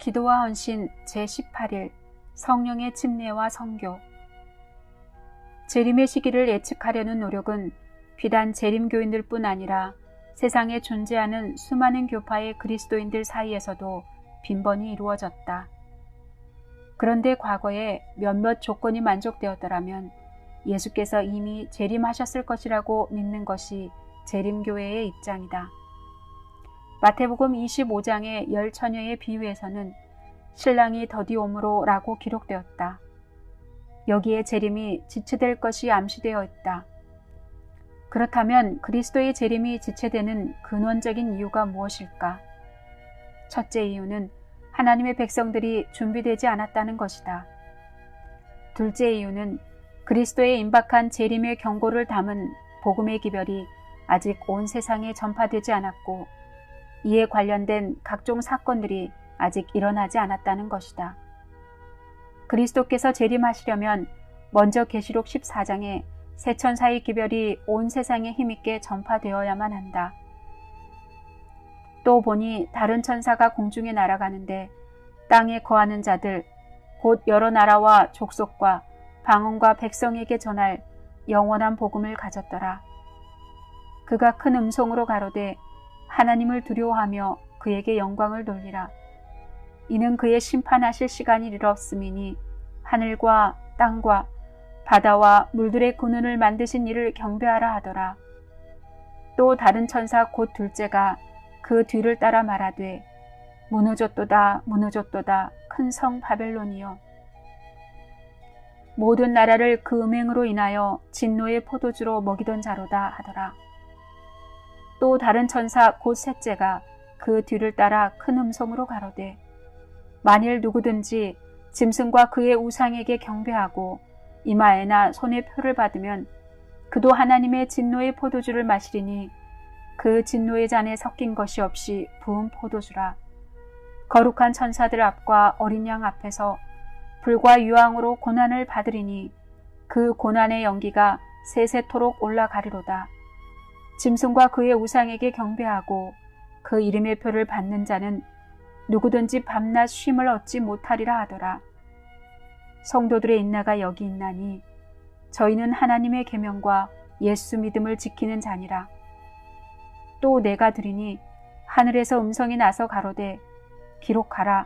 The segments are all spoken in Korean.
기도와 헌신 제18일 성령의 침례와 성교. 재림의 시기를 예측하려는 노력은 비단 재림교인들 뿐 아니라 세상에 존재하는 수많은 교파의 그리스도인들 사이에서도 빈번히 이루어졌다. 그런데 과거에 몇몇 조건이 만족되었더라면 예수께서 이미 재림하셨을 것이라고 믿는 것이 재림교회의 입장이다. 마태복음 25장의 10처녀의 비유에서는 신랑이 더디 오므로 라고 기록되었다. 여기에 재림이 지체될 것이 암시되어 있다. 그렇다면 그리스도의 재림이 지체되는 근원적인 이유가 무엇일까? 첫째 이유는 하나님의 백성들이 준비되지 않았다는 것이다. 둘째 이유는 그리스도의 임박한 재림의 경고를 담은 복음의 기별이 아직 온 세상에 전파되지 않았고 이에 관련된 각종 사건들이 아직 일어나지 않았다는 것이다. 그리스도께서 재림하시려면 먼저 계시록 14장에 세 천사의 기별이 온 세상에 힘있게 전파되어야만 한다. 또 보니 다른 천사가 공중에 날아가는데 땅에 거하는 자들 곧 여러 나라와 족속과 방언과 백성에게 전할 영원한 복음을 가졌더라. 그가 큰 음성으로 가로되 하나님을 두려워하며 그에게 영광을 돌리라. 이는 그의 심판하실 시간이 이르렀음이니 하늘과 땅과 바다와 물들의 근원을 만드신 이를 경배하라 하더라. 또 다른 천사 곧 둘째가 그 뒤를 따라 말하되 무너졌도다 무너졌도다 큰 성 바벨론이여. 모든 나라를 그 음행으로 인하여 진노의 포도주로 먹이던 자로다 하더라. 또 다른 천사 곧 셋째가 그 뒤를 따라 큰 음성으로 가로되 만일 누구든지 짐승과 그의 우상에게 경배하고 이마에나 손에 표를 받으면 그도 하나님의 진노의 포도주를 마시리니 그 진노의 잔에 섞인 것이 없이 부은 포도주라. 거룩한 천사들 앞과 어린 양 앞에서 불과 유황으로 고난을 받으리니 그 고난의 연기가 세세토록 올라가리로다. 짐승과 그의 우상에게 경배하고 그 이름의 표를 받는 자는 누구든지 밤낮 쉼을 얻지 못하리라 하더라. 성도들의 인내가 여기 있나니 저희는 하나님의 계명과 예수 믿음을 지키는 자니라. 또 내가 들으니 하늘에서 음성이 나서 가로되 기록하라.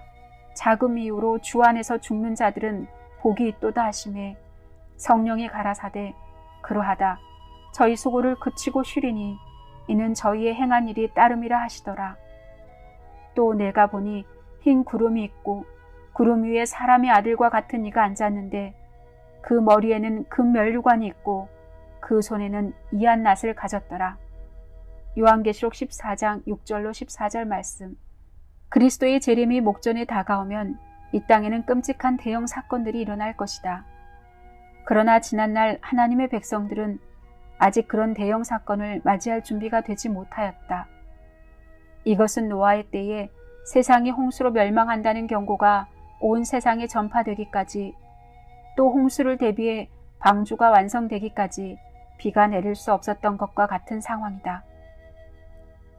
자금 이후로 주 안에서 죽는 자들은 복이 있도다 하시매 성령이 가라사대 그러하다. 저희 수고를 그치고 쉬리니 이는 저희의 행한 일이 따름이라 하시더라. 또 내가 보니 흰 구름이 있고 구름 위에 사람의 아들과 같은 이가 앉았는데 그 머리에는 금면류관이 있고 그 손에는 이한 낫을 가졌더라. 요한계시록 14장 6절로 14절 말씀. 그리스도의 재림이 목전에 다가오면 이 땅에는 끔찍한 대형 사건들이 일어날 것이다. 그러나 지난날 하나님의 백성들은 아직 그런 대형 사건을 맞이할 준비가 되지 못하였다. 이것은 노아의 때에 세상이 홍수로 멸망한다는 경고가 온 세상에 전파되기까지 또 홍수를 대비해 방주가 완성되기까지 비가 내릴 수 없었던 것과 같은 상황이다.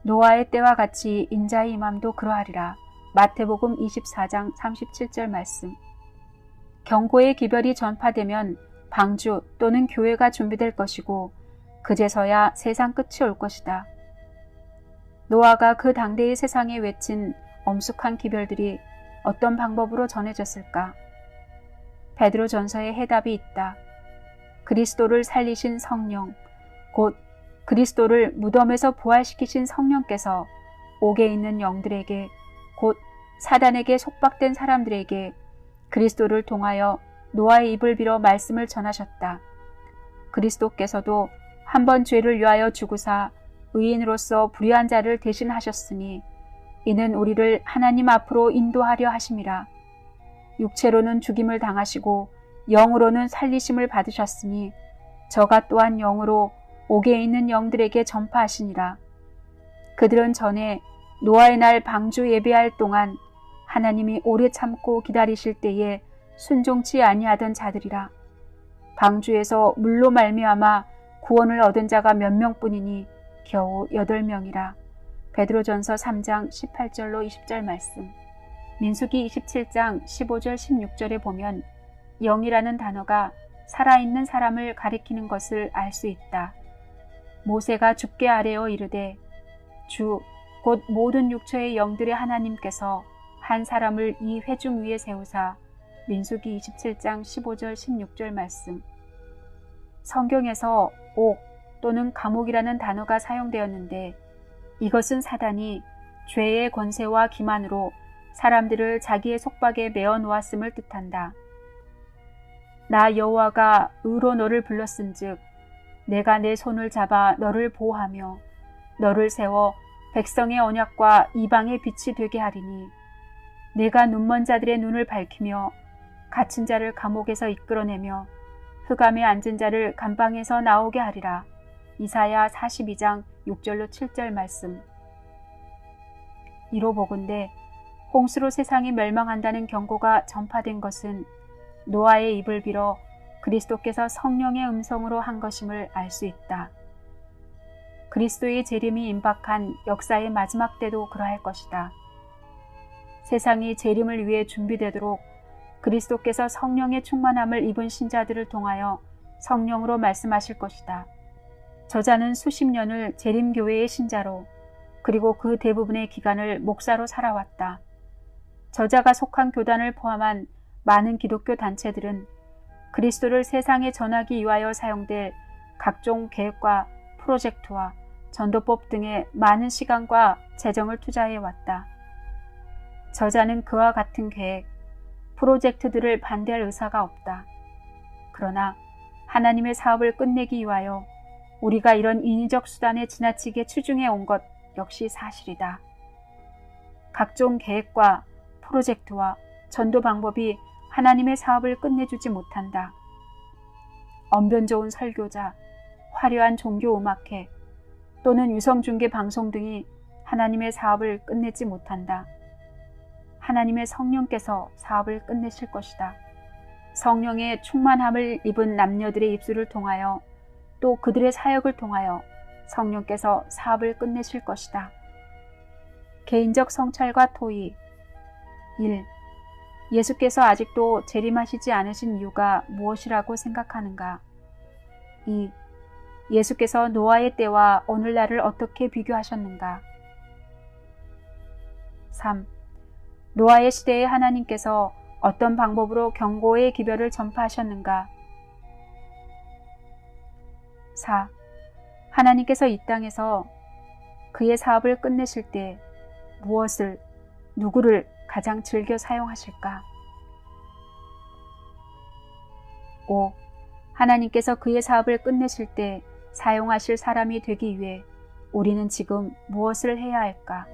노아의 때와 같이 인자의 임함도 그러하리라. 마태복음 24장 37절 말씀. 경고의 기별이 전파되면 방주 또는 교회가 준비될 것이고 그제서야 세상 끝이 올 것이다. 노아가 그 당대의 세상에 외친 엄숙한 기별들이 어떤 방법으로 전해졌을까? 베드로전서에 해답이 있다. 그리스도를 살리신 성령, 곧 그리스도를 무덤에서 부활시키신 성령께서 옥에 있는 영들에게, 곧 사단에게 속박된 사람들에게 그리스도를 통하여 노아의 입을 빌어 말씀을 전하셨다. 그리스도께서도 한번 죄를 위하여 죽으사 의인으로서 불의한 자를 대신하셨으니 이는 우리를 하나님 앞으로 인도하려 하심이라. 육체로는 죽임을 당하시고 영으로는 살리심을 받으셨으니 저가 또한 영으로 옥에 있는 영들에게 전파하시니라. 그들은 전에 노아의 날 방주 예배할 동안 하나님이 오래 참고 기다리실 때에 순종치 아니하던 자들이라. 방주에서 물로 말미암아 구원을 얻은 자가 몇 명뿐이니 겨우 8명이라. 베드로전서 3장 18절로 20절 말씀. 민수기 27장 15절 16절에 보면 영이라는 단어가 살아있는 사람을 가리키는 것을 알 수 있다. 모세가 주께 아뢰어 이르되 주 곧 모든 육체의 영들의 하나님께서 한 사람을 이 회중 위에 세우사. 민수기 27장 15절 16절 말씀. 성경에서 옥 또는 감옥이라는 단어가 사용되었는데 이것은 사단이 죄의 권세와 기만으로 사람들을 자기의 속박에 메어 놓았음을 뜻한다. 나 여호와가 의로 너를 불렀은즉 내가 내 손을 잡아 너를 보호하며 너를 세워 백성의 언약과 이방의 빛이 되게 하리니 내가 눈먼 자들의 눈을 밝히며 갇힌 자를 감옥에서 이끌어내며 흑암에 앉은 자를 감방에서 나오게 하리라. 이사야 42장 6절로 7절 말씀. 이로 보건대 홍수로 세상이 멸망한다는 경고가 전파된 것은 노아의 입을 빌어 그리스도께서 성령의 음성으로 한 것임을 알 수 있다. 그리스도의 재림이 임박한 역사의 마지막 때도 그러할 것이다. 세상이 재림을 위해 준비되도록 그리스도께서 성령의 충만함을 입은 신자들을 통하여 성령으로 말씀하실 것이다. 저자는 수십 년을 재림교회의 신자로 그리고 그 대부분의 기간을 목사로 살아왔다. 저자가 속한 교단을 포함한 많은 기독교 단체들은 그리스도를 세상에 전하기 위하여 사용될 각종 계획과 프로젝트와 전도법 등에 많은 시간과 재정을 투자해왔다. 저자는 그와 같은 계획, 프로젝트들을 반대할 의사가 없다. 그러나 하나님의 사업을 끝내기 위하여 우리가 이런 인위적 수단에 지나치게 추중해 온 것 역시 사실이다. 각종 계획과 프로젝트와 전도 방법이 하나님의 사업을 끝내주지 못한다. 언변 좋은 설교자, 화려한 종교 음악회 또는 유성중계 방송 등이 하나님의 사업을 끝내지 못한다. 하나님의 성령께서 사업을 끝내실 것이다. 성령의 충만함을 입은 남녀들의 입술을 통하여 또 그들의 사역을 통하여 성령께서 사업을 끝내실 것이다. 개인적 성찰과 토의. 1. 예수께서 아직도 재림하시지 않으신 이유가 무엇이라고 생각하는가? 2. 예수께서 노아의 때와 오늘날을 어떻게 비교하셨는가? 3. 노아의 시대에 하나님께서 어떤 방법으로 경고의 기별을 전파하셨는가? 4. 하나님께서 이 땅에서 그의 사업을 끝내실 때 무엇을, 누구를 가장 즐겨 사용하실까? 5. 하나님께서 그의 사업을 끝내실 때 사용하실 사람이 되기 위해 우리는 지금 무엇을 해야 할까?